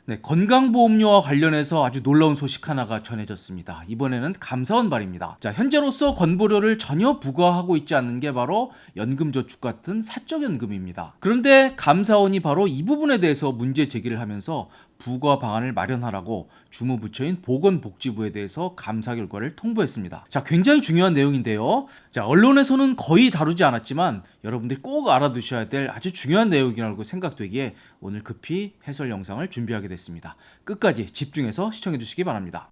네, 건강보험료와 관련해서 아주 놀라운 소식 하나가 전해졌습니다. 이번에는 감사원 발입니다. 자, 현재로서 건보료를 전혀 부과하고 있지 않는 게 바로 연금저축 같은 사적연금입니다. 그런데 감사원이 바로 이 부분에 대해서 문제 제기를 하면서 부과 방안을 마련하라고 주무부처인 보건복지부에 대해서 감사 결과를 통보했습니다. 자, 굉장히 중요한 내용인데요. 자, 언론에서는 거의 다루지 않았지만 여러분들이 꼭 알아두셔야 될 아주 중요한 내용이라고 생각되기에 오늘 급히 해설 영상을 준비하게 됐습니다. 끝까지 집중해서 시청해 주시기 바랍니다.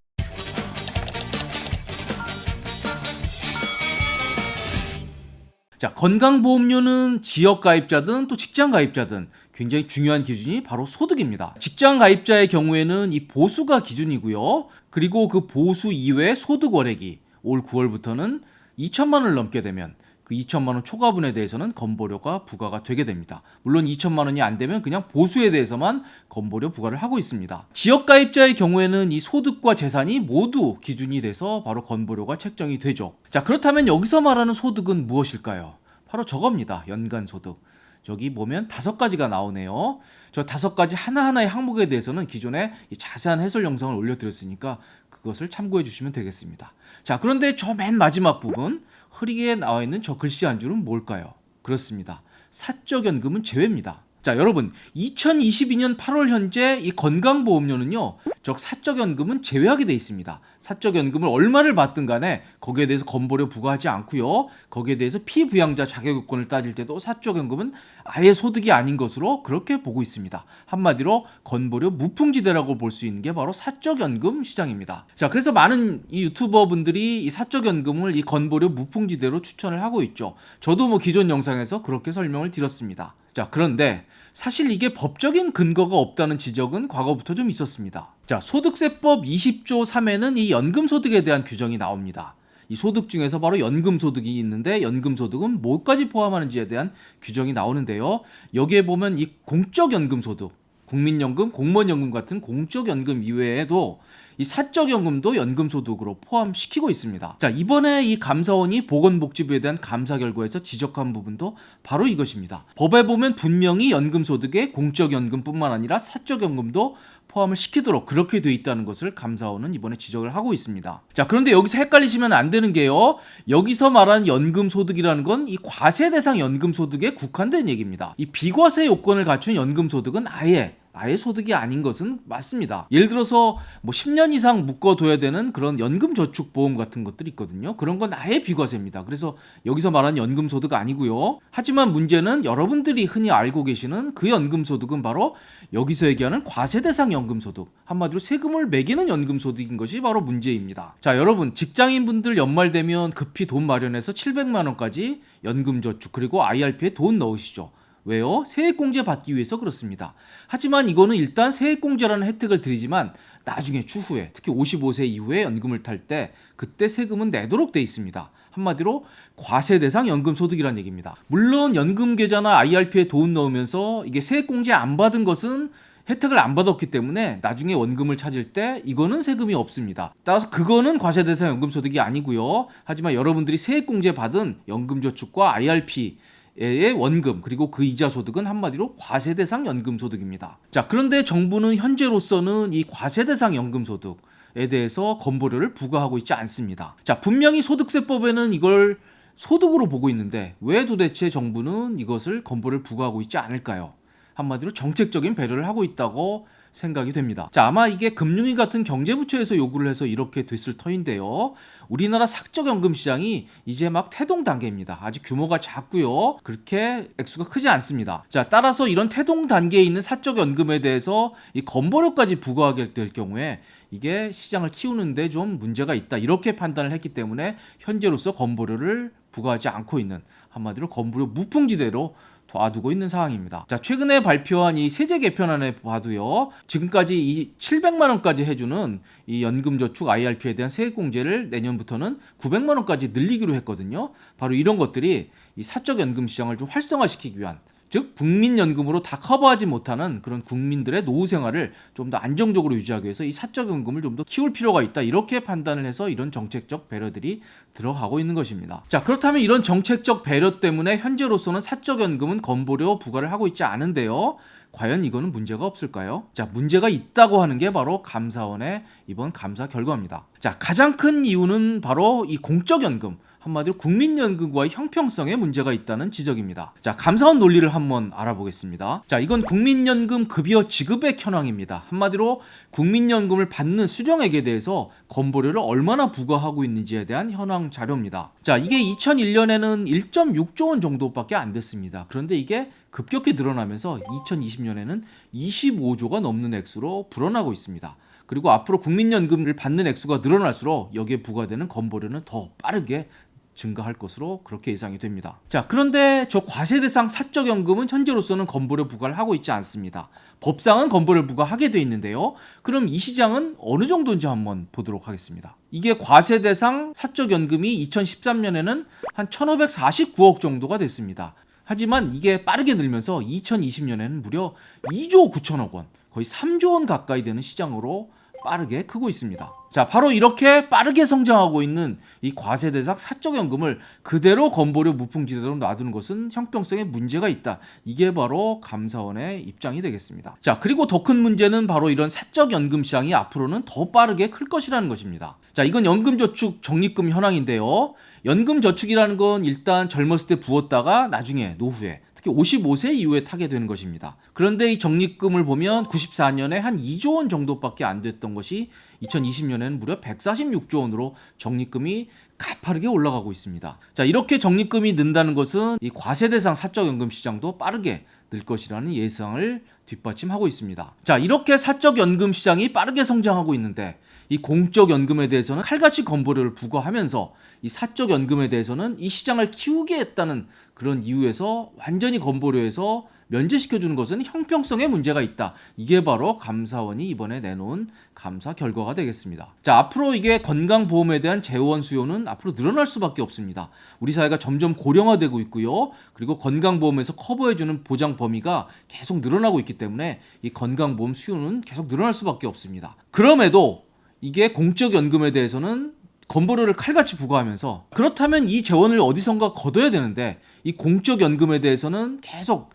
자, 건강보험료는 지역가입자든 또 직장가입자든 굉장히 중요한 기준이 바로 소득입니다. 직장가입자의 경우에는 이 보수가 기준이고요. 그리고 그 보수 이외의 소득월액이 올 9월부터는 2천만 원을 넘게 되면 그 2천만 원 초과분에 대해서는 건보료가 부과가 되게 됩니다. 물론 2천만 원이 안 되면 그냥 보수에 대해서만 건보료 부과를 하고 있습니다. 지역가입자의 경우에는 이 소득과 재산이 모두 기준이 돼서 바로 건보료가 책정이 되죠. 자, 그렇다면 여기서 말하는 소득은 무엇일까요? 바로 저겁니다. 연간소득. 저기 보면 5가지가 나오네요. 저 5가지 하나하나의 항목에 대해서는 기존에 자세한 해설 영상을 올려드렸으니까 그것을 참고해 주시면 되겠습니다. 자, 그런데 저 맨 마지막 부분 흐리게 나와 있는 저 글씨 한 줄은 뭘까요? 그렇습니다. 사적연금은 제외입니다. 자, 여러분 2022년 8월 현재 이 건강보험료는요, 저 사적연금은 제외하게 돼 있습니다. 사적연금을 얼마를 받든 간에 거기에 대해서 건보료 부과하지 않고요. 거기에 대해서 피부양자 자격요건을 따질 때도 사적연금은 아예 소득이 아닌 것으로 그렇게 보고 있습니다. 한마디로 건보료 무풍지대라고 볼 수 있는 게 바로 사적연금 시장입니다. 자, 그래서 많은 이 유튜버 분들이 이 사적연금을 이 건보료 무풍지대로 추천을 하고 있죠. 저도 뭐 기존 영상에서 그렇게 설명을 드렸습니다. 자, 그런데 사실 이게 법적인 근거가 없다는 지적은 과거부터 좀 있었습니다. 자, 소득세법 20조 3에는 이 연금소득에 대한 규정이 나옵니다. 이 소득 중에서 바로 연금소득이 있는데 연금소득은 뭐까지 포함하는지에 대한 규정이 나오는데요. 여기에 보면 이 공적연금소득, 국민연금, 공무원연금 같은 공적연금 이외에도 이 사적연금도 연금소득으로 포함시키고 있습니다. 자, 이번에 이 감사원이 보건복지부에 대한 감사 결과에서 지적한 부분도 바로 이것입니다. 법에 보면 분명히 연금소득에 공적연금뿐만 아니라 사적연금도 포함을 시키도록 그렇게 돼 있다는 것을 감사원은 이번에 지적을 하고 있습니다. 자, 그런데 여기서 헷갈리시면 안 되는 게요. 여기서 말하는 연금소득이라는 건 이 과세 대상 연금소득에 국한된 얘기입니다. 이 비과세 요건을 갖춘 연금소득은 아예 소득이 아닌 것은 맞습니다. 예를 들어서 뭐 10년 이상 묶어둬야 되는 그런 연금저축보험 같은 것들이 있거든요. 그런 건 아예 비과세입니다. 그래서 여기서 말하는 연금소득 아니고요. 하지만 문제는 여러분들이 흔히 알고 계시는 그 연금소득은 바로 여기서 얘기하는 과세대상 연금소득, 한마디로 세금을 매기는 연금소득인 것이 바로 문제입니다. 자, 여러분 직장인분들 연말 되면 급히 돈 마련해서 700만 원까지 연금저축 그리고 IRP에 돈 넣으시죠. 왜요? 세액공제 받기 위해서 그렇습니다. 하지만 이거는 일단 세액공제라는 혜택을 드리지만 나중에 추후에 특히 55세 이후에 연금을 탈 때 그때 세금은 내도록 돼 있습니다. 한마디로 과세 대상 연금소득이란 얘기입니다. 물론 연금계좌나 IRP에 돈 넣으면서 이게 세액공제 안 받은 것은 혜택을 안 받았기 때문에 나중에 원금을 찾을 때 이거는 세금이 없습니다. 따라서 그거는 과세 대상 연금소득이 아니고요. 하지만 여러분들이 세액공제 받은 연금저축과 IRP 의 원금 그리고 그 이자 소득은 한마디로 과세 대상 연금 소득입니다. 자, 그런데 정부는 현재로서는 이 과세 대상 연금 소득에 대해서 건보료를 부과하고 있지 않습니다. 자, 분명히 소득세법에는 이걸 소득으로 보고 있는데 왜 도대체 정부는 이것을 건보료를 부과하고 있지 않을까요? 한마디로 정책적인 배려를 하고 있다고 생각이 됩니다. 자, 아마 이게 금융위 같은 경제부처에서 요구를 해서 이렇게 됐을 터인데요. 우리나라 사적연금 시장이 이제 막 태동 단계입니다. 아직 규모가 작고요. 그렇게 액수가 크지 않습니다. 자, 따라서 이런 태동 단계에 있는 사적연금에 대해서 이 건보료까지 부과하게 될 경우에 이게 시장을 키우는데 좀 문제가 있다. 이렇게 판단을 했기 때문에 현재로서 건보료를 부과하지 않고 있는, 한마디로 건보료 무풍지대로 놔두고 있는 상황입니다. 자, 최근에 발표한 이 세제 개편안에 봐도요. 지금까지 이 700만 원까지 해주는 이 연금저축 IRP에 대한 세액공제를 내년부터는 900만 원까지 늘리기로 했거든요. 바로 이런 것들이 이 사적연금 시장을 좀 활성화시키기 위한, 즉 국민연금으로 다 커버하지 못하는 그런 국민들의 노후 생활을 좀 더 안정적으로 유지하기 위해서 이 사적연금을 좀 더 키울 필요가 있다, 이렇게 판단을 해서 이런 정책적 배려들이 들어가고 있는 것입니다. 자, 그렇다면 이런 정책적 배려 때문에 현재로서는 사적연금은 건보료 부과를 하고 있지 않은데요. 과연 이거는 문제가 없을까요? 자, 문제가 있다고 하는 게 바로 감사원의 이번 감사 결과입니다. 자, 가장 큰 이유는 바로 이 공적연금, 한마디로 국민연금과의 형평성에 문제가 있다는 지적입니다. 자, 감사원 논리를 한번 알아보겠습니다. 자, 이건 국민연금 급여 지급액 현황입니다. 한마디로 국민연금을 받는 수령액에 대해서 건보료를 얼마나 부과하고 있는지에 대한 현황 자료입니다. 자, 이게 2001년에는 1.6조 원 정도밖에 안 됐습니다. 그런데 이게 급격히 늘어나면서 2020년에는 25조가 넘는 액수로 불어나고 있습니다. 그리고 앞으로 국민연금을 받는 액수가 늘어날수록 여기에 부과되는 건보료는 더 빠르게 증가할 것으로 그렇게 예상이 됩니다. 자, 그런데 저 과세대상 사적연금은 현재로서는 건보료 부과를 하고 있지 않습니다. 법상은 건보료를 부과하게 돼 있는데요. 그럼 이 시장은 어느 정도인지 한번 보도록 하겠습니다. 이게 과세대상 사적연금이 2013년에는 한 1,549억 정도가 됐습니다. 하지만 이게 빠르게 늘면서 2020년에는 무려 2조 9천억 원, 거의 3조 원 가까이 되는 시장으로 빠르게 크고 있습니다. 자, 바로 이렇게 빠르게 성장하고 있는 이 과세대상 사적연금을 그대로 건보료 무풍지대로 놔두는 것은 형평성에 문제가 있다. 이게 바로 감사원의 입장이 되겠습니다. 자, 그리고 더 큰 문제는 바로 이런 사적연금 시장이 앞으로는 더 빠르게 클 것이라는 것입니다. 자, 이건 연금저축 적립금 현황인데요. 연금저축이라는 건 일단 젊었을 때 부었다가 나중에 노후에 특히 55세 이후에 타게 되는 것입니다. 그런데 이 적립금을 보면 94년에 한 2조 원 정도밖에 안 됐던 것이 2020년에는 무려 146조 원으로 적립금이 가파르게 올라가고 있습니다. 자, 이렇게 적립금이 는다는 것은 이 과세대상 사적연금 시장도 빠르게 늘 것이라는 예상을 뒷받침하고 있습니다. 자, 이렇게 사적연금 시장이 빠르게 성장하고 있는데 이 공적연금에 대해서는 칼같이 건보료를 부과하면서 이 사적연금에 대해서는 이 시장을 키우게 했다는 그런 이유에서 완전히 건보료에서 면제시켜주는 것은 형평성에 문제가 있다. 이게 바로 감사원이 이번에 내놓은 감사 결과가 되겠습니다. 자, 앞으로 이게 건강보험에 대한 재원 수요는 앞으로 늘어날 수밖에 없습니다. 우리 사회가 점점 고령화되고 있고요. 그리고 건강보험에서 커버해주는 보장 범위가 계속 늘어나고 있기 때문에 이 건강보험 수요는 계속 늘어날 수밖에 없습니다. 그럼에도 이게 공적연금에 대해서는 건보료를 칼같이 부과하면서 그렇다면 이 재원을 어디선가 걷어야 되는데 이 공적연금에 대해서는 계속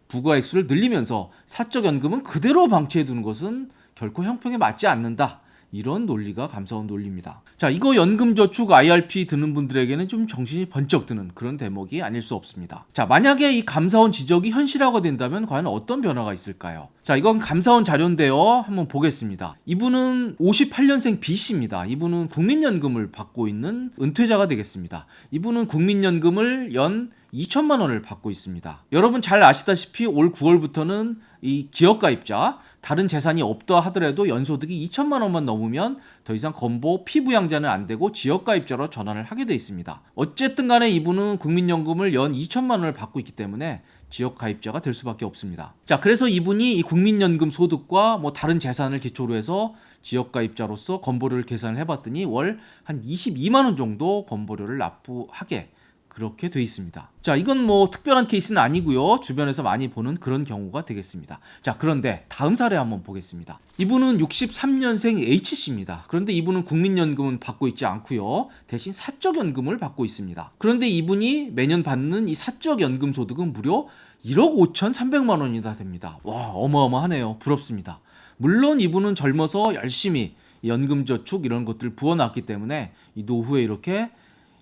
부과 액수를 늘리면서 사적연금은 그대로 방치해두는 것은 결코 형평에 맞지 않는다. 이런 논리가 감사원 논리입니다. 자, 이거 연금저축 IRP 드는 분들에게는 좀 정신이 번쩍 드는 그런 대목이 아닐 수 없습니다. 자, 만약에 이 감사원 지적이 현실화가 된다면 과연 어떤 변화가 있을까요? 자, 이건 감사원 자료인데요. 한번 보겠습니다. 이분은 58년생 B씨입니다. 이분은 국민연금을 받고 있는 은퇴자가 되겠습니다. 이분은 국민연금을 연 2천만 원을 받고 있습니다. 여러분 잘 아시다시피 올 9월부터는 이 지역가입자, 다른 재산이 없다 하더라도 연소득이 2천만 원만 넘으면 더 이상 건보 피부양자는 안 되고 지역가입자로 전환을 하게 돼 있습니다. 어쨌든 간에 이분은 국민연금을 연 2천만 원을 받고 있기 때문에 지역가입자가 될 수밖에 없습니다. 자, 그래서 이분이 이 국민연금 소득과 뭐 다른 재산을 기초로 해서 지역가입자로서 건보료를 계산을 해봤더니 월 한 22만 원 정도 건보료를 납부하게 그렇게 돼 있습니다. 자, 이건 뭐 특별한 케이스는 아니고요. 주변에서 많이 보는 그런 경우가 되겠습니다. 자, 그런데 다음 사례 한번 보겠습니다. 이분은 63년생 H씨입니다. 그런데 이분은 국민연금은 받고 있지 않고요. 대신 사적연금을 받고 있습니다. 그런데 이분이 매년 받는 이 사적연금 소득은 무려 1억 5,300만 원이나 됩니다. 와, 어마어마하네요. 부럽습니다. 물론 이분은 젊어서 열심히 연금저축 이런 것들을 부어놨기 때문에 이 노후에 이렇게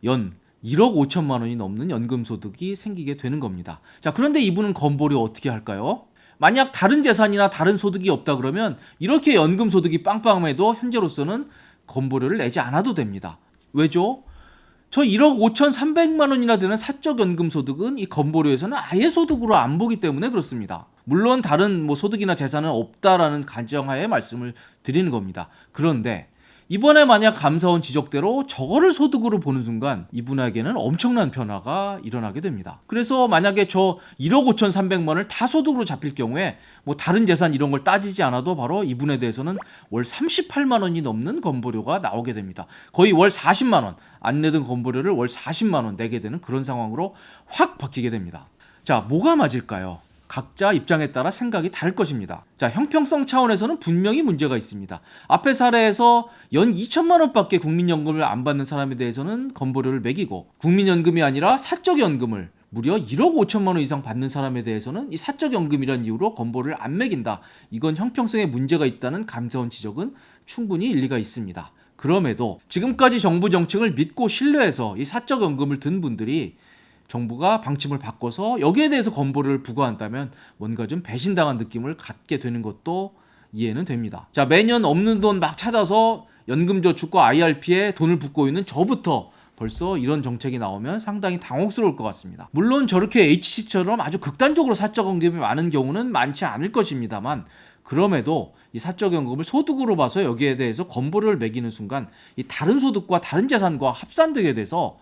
연 1억 5천만 원이 넘는 연금소득이 생기게 되는 겁니다. 자, 그런데 이분은 건보료 어떻게 할까요? 만약 다른 재산이나 다른 소득이 없다 그러면 이렇게 연금소득이 빵빵해도 현재로서는 건보료를 내지 않아도 됩니다. 왜죠? 저 1억 5,300만 원이나 되는 사적연금소득은 이 건보료에서는 아예 소득으로 안 보기 때문에 그렇습니다. 물론 다른 뭐 소득이나 재산은 없다라는 가정하에 말씀을 드리는 겁니다. 그런데 이번에 만약 감사원 지적대로 저거를 소득으로 보는 순간 이분에게는 엄청난 변화가 일어나게 됩니다. 그래서 만약에 저 1억 5,300만 원을 다 소득으로 잡힐 경우에 뭐 다른 재산 이런 걸 따지지 않아도 바로 이분에 대해서는 월 38만 원이 넘는 건보료가 나오게 됩니다. 거의 월 40만 원, 안 내던 건보료를 월 40만 원 내게 되는 그런 상황으로 확 바뀌게 됩니다. 자, 뭐가 맞을까요? 각자 입장에 따라 생각이 다를 것입니다. 자, 형평성 차원에서는 분명히 문제가 있습니다. 앞의 사례에서 연 2천만 원밖에 국민연금을 안 받는 사람에 대해서는 건보료를 매기고 국민연금이 아니라 사적연금을 무려 1억 5천만 원 이상 받는 사람에 대해서는 이 사적연금이라는 이유로 건보료를 안 매긴다. 이건 형평성에 문제가 있다는 감사원 지적은 충분히 일리가 있습니다. 그럼에도 지금까지 정부 정책을 믿고 신뢰해서 이 사적연금을 든 분들이 정부가 방침을 바꿔서 여기에 대해서 건보료를 부과한다면 뭔가 좀 배신당한 느낌을 갖게 되는 것도 이해는 됩니다. 자, 매년 없는 돈 막 찾아서 연금저축과 IRP에 돈을 붓고 있는 저부터 벌써 이런 정책이 나오면 상당히 당혹스러울 것 같습니다. 물론 저렇게 HC처럼 아주 극단적으로 사적연금이 많은 경우는 많지 않을 것입니다만, 그럼에도 이 사적연금을 소득으로 봐서 여기에 대해서 건보료를 매기는 순간 이 다른 소득과 다른 재산과 합산되게 돼서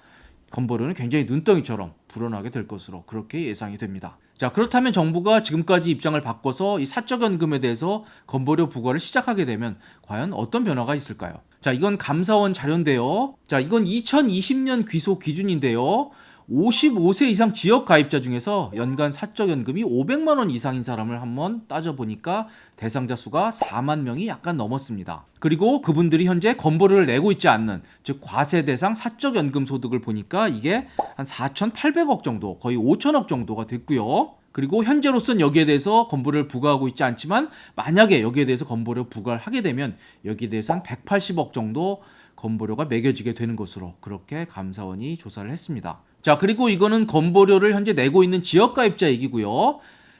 건보료는 굉장히 눈덩이처럼 불어나게 될 것으로 그렇게 예상이 됩니다. 자, 그렇다면 정부가 지금까지 입장을 바꿔서 이 사적연금에 대해서 건보료 부과를 시작하게 되면 과연 어떤 변화가 있을까요? 자, 이건 감사원 자료인데요. 자, 이건 2020년 귀속 기준인데요. 55세 이상 지역 가입자 중에서 연간 사적연금이 500만 원 이상인 사람을 한번 따져보니까 대상자 수가 4만 명이 약간 넘었습니다. 그리고 그분들이 현재 건보료를 내고 있지 않는, 즉 과세 대상 사적연금 소득을 보니까 이게 한 4,800억 정도, 거의 5천억 정도가 됐고요. 그리고 현재로서는 여기에 대해서 건보료를 부과하고 있지 않지만 만약에 여기에 대해서 건보료 부과를 하게 되면 여기에 대해서 한 180억 정도 건보료가 매겨지게 되는 것으로 그렇게 감사원이 조사를 했습니다. 자, 그리고 이거는 건보료를 현재 내고 있는 지역가입자 얘기고요.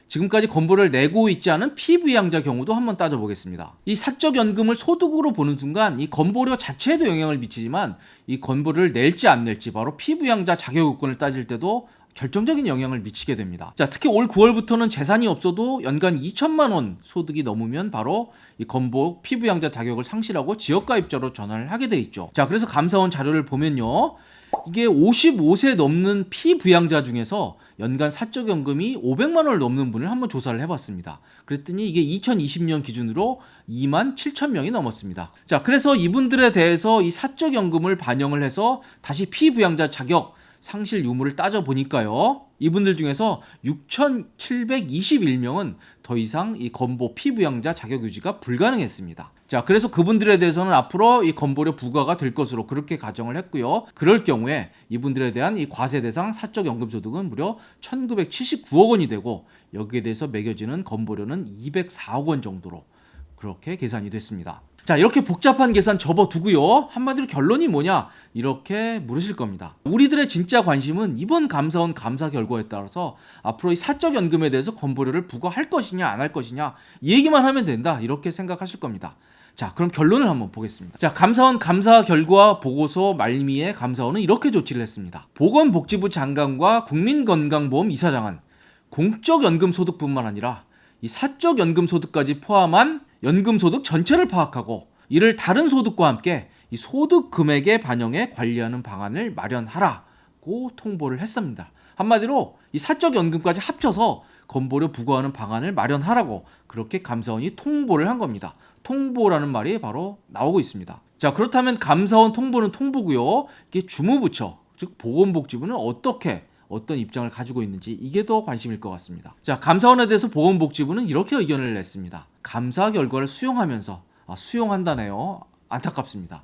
지금까지 건보료를 내고 있지 않은 피부양자 경우도 한번 따져보겠습니다. 이 사적연금을 소득으로 보는 순간 이 건보료 자체에도 영향을 미치지만 이 건보료를 낼지 안 낼지 바로 피부양자 자격요건을 따질 때도 결정적인 영향을 미치게 됩니다. 자, 특히 올 9월부터는 재산이 없어도 연간 2천만 원 소득이 넘으면 바로 이 건보 피부양자 자격을 상실하고 지역가입자로 전환을 하게 돼 있죠. 자, 그래서 감사원 자료를 보면요. 이게 55세 넘는 피부양자 중에서 연간 사적연금이 500만 원을 넘는 분을 한번 조사를 해봤습니다. 그랬더니 이게 2020년 기준으로 2만 7천 명이 넘었습니다. 자, 그래서 이분들에 대해서 이 사적연금을 반영을 해서 다시 피부양자 자격 상실 유무를 따져보니까요. 이분들 중에서 6,721명은 더 이상 이 건보 피부양자 자격 유지가 불가능했습니다. 자, 그래서 그분들에 대해서는 앞으로 이 건보료 부과가 될 것으로 그렇게 가정을 했고요. 그럴 경우에 이분들에 대한 이 과세 대상 사적 연금 소득은 무려 1,979억 원이 되고 여기에 대해서 매겨지는 건보료는 204억 원 정도로 그렇게 계산이 됐습니다. 자, 이렇게 복잡한 계산 접어두고요. 한마디로 결론이 뭐냐? 이렇게 물으실 겁니다. 우리들의 진짜 관심은 이번 감사원 감사 결과에 따라서 앞으로 이 사적연금에 대해서 건보료를 부과할 것이냐 안 할 것이냐 이 얘기만 하면 된다 이렇게 생각하실 겁니다. 자, 그럼 결론을 한번 보겠습니다. 자, 감사원 감사 결과 보고서 말미에 감사원은 이렇게 조치를 했습니다. 보건복지부 장관과 국민건강보험 이사장은 공적연금소득뿐만 아니라 이 사적연금소득까지 포함한 연금소득 전체를 파악하고 이를 다른 소득과 함께 이 소득 금액에 반영해 관리하는 방안을 마련하라고 통보를 했습니다. 한마디로 이 사적연금까지 합쳐서 건보료 부과하는 방안을 마련하라고 그렇게 감사원이 통보를 한 겁니다. 통보라는 말이 바로 나오고 있습니다. 자, 그렇다면 감사원 통보는 통보고요. 이게 주무부처, 즉 보건복지부는 어떤 입장을 가지고 있는지 이게 더 관심일 것 같습니다. 자, 감사원에 대해서 보건복지부는 이렇게 의견을 냈습니다. 감사 결과를 수용하면서 수용한다네요. 안타깝습니다.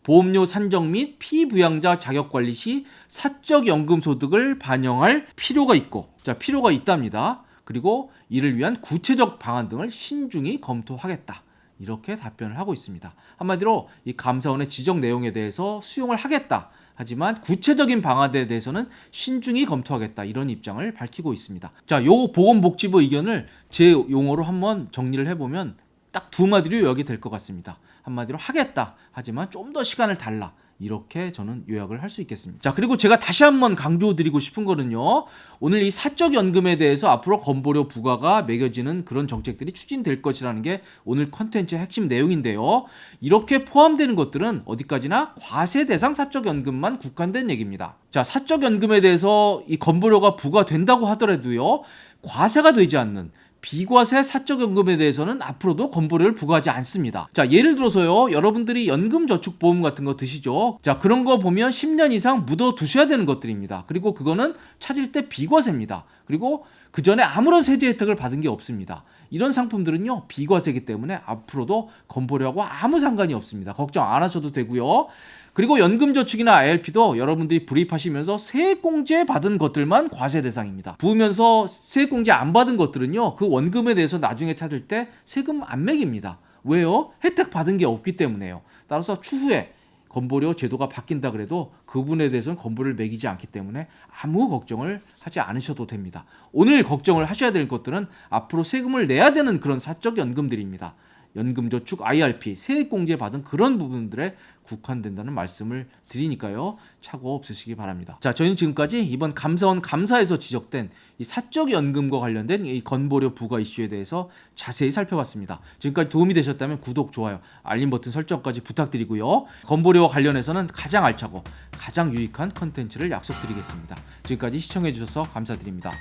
보험료 산정 및 피부양자 자격관리 시 사적연금 소득을 반영할 필요가 있답니다. 그리고 이를 위한 구체적 방안 등을 신중히 검토하겠다. 이렇게 답변을 하고 있습니다. 한마디로 이 감사원의 지적 내용에 대해서 수용을 하겠다. 하지만 구체적인 방안에 대해서는 신중히 검토하겠다. 이런 입장을 밝히고 있습니다. 자, 요 보건복지부 의견을 제 용어로 한번 정리를 해보면 딱 두 마디로 요약이 될 것 같습니다. 한마디로 하겠다. 하지만 좀 더 시간을 달라. 이렇게 저는 요약을 할 수 있겠습니다. 자, 그리고 제가 다시 한번 강조드리고 싶은 거는요. 오늘 이 사적연금에 대해서 앞으로 건보료 부과가 매겨지는 그런 정책들이 추진될 것이라는 게 오늘 컨텐츠의 핵심 내용인데요. 이렇게 포함되는 것들은 어디까지나 과세 대상 사적연금만 국한된 얘기입니다. 자, 사적연금에 대해서 이 건보료가 부과된다고 하더라도요. 과세가 되지 않는 비과세 사적연금에 대해서는 앞으로도 건보료를 부과하지 않습니다. 자, 예를 들어서요. 여러분들이 연금저축보험 같은 거 드시죠. 자, 그런 거 보면 10년 이상 묻어 두셔야 되는 것들입니다. 그리고 그거는 찾을 때 비과세입니다. 그리고 그 전에 아무런 세제 혜택을 받은 게 없습니다. 이런 상품들은요 비과세이기 때문에 앞으로도 건보료하고 아무 상관이 없습니다. 걱정 안 하셔도 되고요. 그리고 연금저축이나 IRP도 여러분들이 불입하시면서 세액공제 받은 것들만 과세 대상입니다. 부으면서 세액공제 안 받은 것들은요 그 원금에 대해서 나중에 찾을 때 세금 안 매깁니다. 왜요? 혜택 받은 게 없기 때문에요. 따라서 추후에 건보료 제도가 바뀐다 그래도 그분에 대해서는 건보료를 매기지 않기 때문에 아무 걱정을 하지 않으셔도 됩니다. 오늘 걱정을 하셔야 될 것들은 앞으로 세금을 내야 되는 그런 사적 연금들입니다. 연금저축, IRP, 세액공제 받은 그런 부분들에 국한된다는 말씀을 드리니까요. 착오 없으시기 바랍니다. 자, 저희는 지금까지 이번 감사원 감사에서 지적된 이 사적연금과 관련된 이 건보료 부과 이슈에 대해서 자세히 살펴봤습니다. 지금까지 도움이 되셨다면 구독, 좋아요, 알림 버튼 설정까지 부탁드리고요. 건보료와 관련해서는 가장 알차고 가장 유익한 컨텐츠를 약속드리겠습니다. 지금까지 시청해주셔서 감사드립니다.